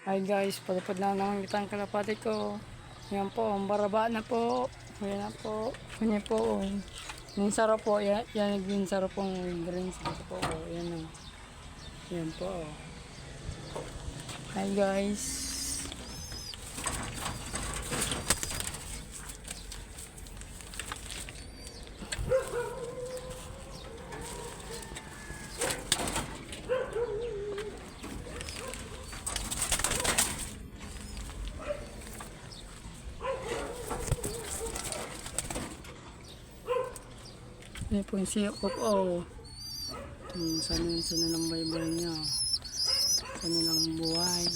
Hi guys, palipad na naman kitang kalapati ko. Yan po, ang baraba na po. Yan na po. Yan po. Yung sarap po. Yan yung sarap pong green sauce po. Yan na. Yan po. Hi guys. Yan po yung siyok po po. Sana ng baybay niya. Sana ng buhay.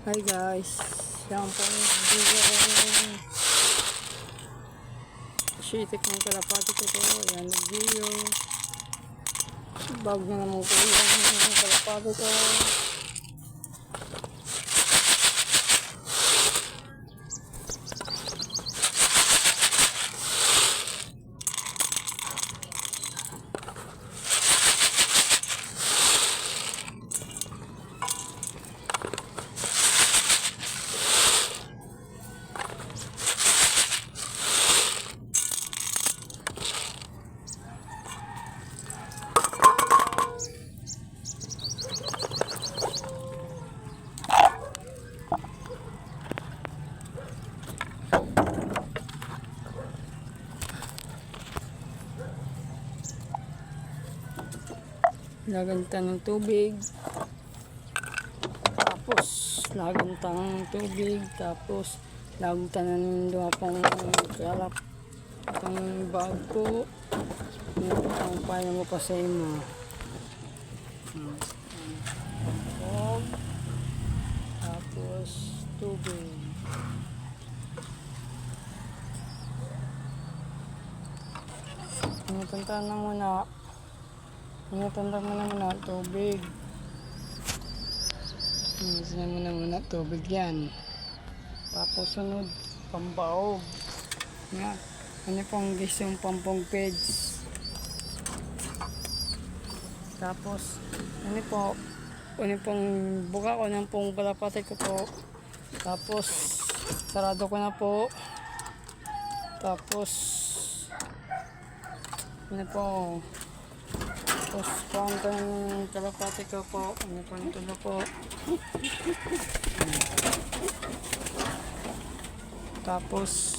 Hi guys, yan po yung video. Shitik ng kalapati ko po. Yan yung video. Bag na naman po yung kalapati ko. Lagantan ng tubig, tapos lagantan ng tubig, tapos lagantan ng dua pang kalap itong bag ko. Ang payo mo pa sa imo. Tapos tubig. Tanda na muna. Tanda mo na muna tubig. Tanda mo na muna tubig yan. Tapos sunod, pambaog. Nga. Ano pong gisong pampong peds. Tapos, ano pong buka ko ng pong kalapati ko po. Tapos, sarado ko na po. Tapos, ano po, tapos kuwanta ng kalapati ko po. Ano po nito na po. Tapos,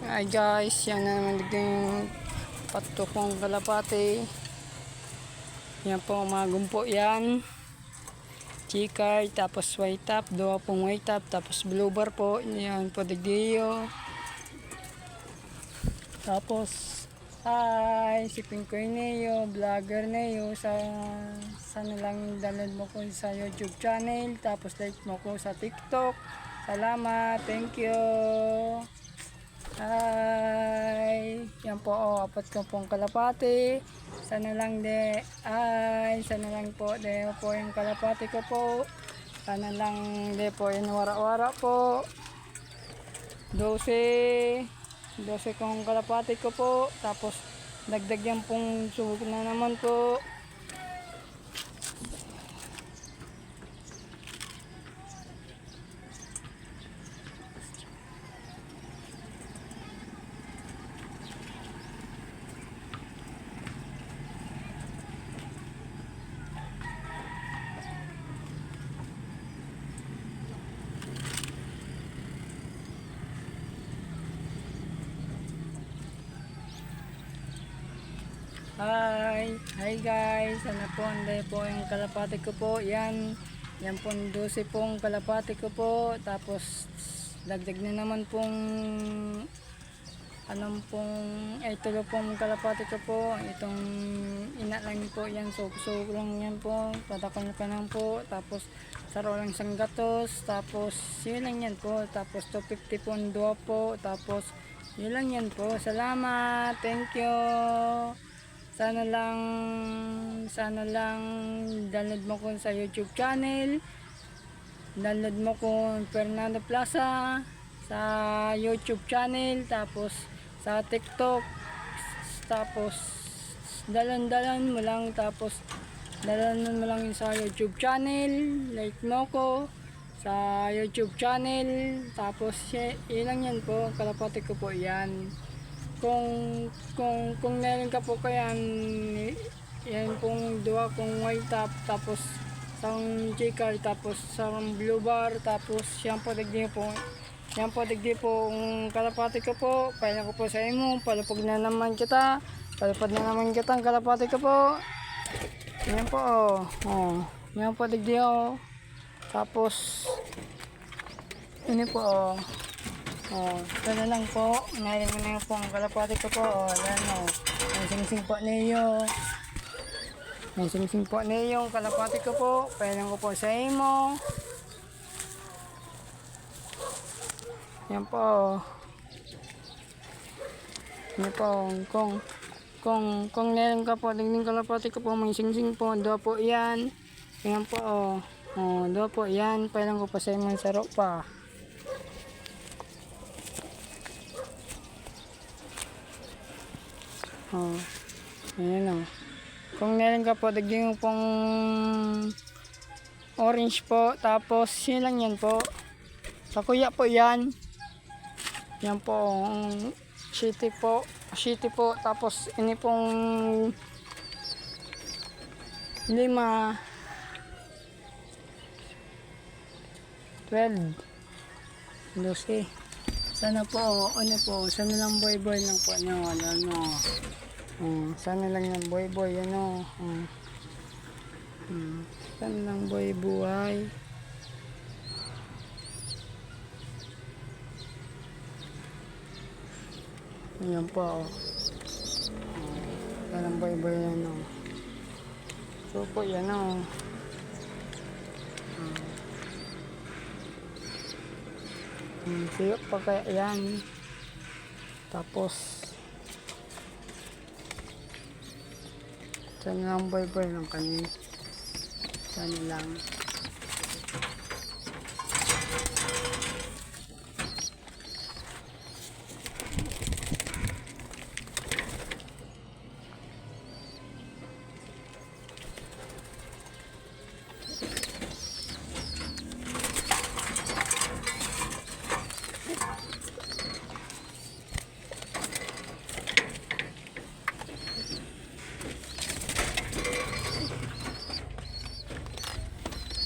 hi guys, yan na naman yung patukong kalapati. Yan po, mga gumpo yan. Chikard, tapos white top, dua pong white top, tapos blue bar po. Yan po digdiyo. Tapos Hi, si Pinkoy Neo, vlogger Neo. Sana lang dalhin mo ko sa YouTube channel. Tapos like mo ko sa TikTok. Salamat. Thank you. Hi. Yan po, apat ko pong kalapati. Sana lang sana lang po, po yung kalapati ko po. Sana lang po yung wara-wara po. 12 kong kalapati ko po. Tapos dagdag yan pong subok na naman po. Hi guys, sana po anday po yung kalapati ko po. Yan po 12 pong kalapati ko po. Tapos dagdag na naman pong tulo pong kalapati ko po. Itong ina lang po yan, so lang yan po. Tatakon ka lang po. Tapos saro lang isang gatos. Tapos yun lang yan po. Tapos 250 po ang dua po. Tapos yun lang yan po. Salamat, thank you. Sana lang download mo ko sa YouTube channel. Download mo ko Fernando Plaza sa YouTube channel, tapos sa TikTok. Tapos dalan mo lang, tapos dalan mo lang sa YouTube channel. Like mo ko sa YouTube channel. Tapos ilang yan po, kalapati ko po yan. Kung meron ka po kayan, yan pong dua kong white top, tapos isang chicar, tapos isang blue bar, tapos yan po digdi po ang kalapati ko po. Paila ko po sa imo, palapag na naman kita ang kalapati ko po. Yan po yan po digdi tapos ini po sana lang po, unahin mo na po ang kalapati ko po. Ayan may singsing po niyo. May singsing po niyo yung kalapati ko po. Pailan ko po sa imo. Yan po. Yan po, kung meron ka po, tingin kalapati ko po, may singsing po. Dua po yan. Yan po dua po yan. Pailan ko po sa imo sa ropa. Ayan kung meron ka po, daging pong orange po, tapos yun lang yan po. Sa kuya po yan. Yan po shitty po, tapos ini pong 5 12 12. Sana po, sana lang boy lang po nyo, sana lang yan boy, sana lang boy buhay. Ayan po, sana lang boy yan so po yan siyok pa kaya yan. Tapos sana lang boy lang kami. Sana lang.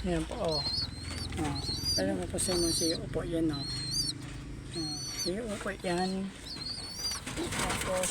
Ayan po alam mo po sa mga siyo po yan siyo po yan. Tapos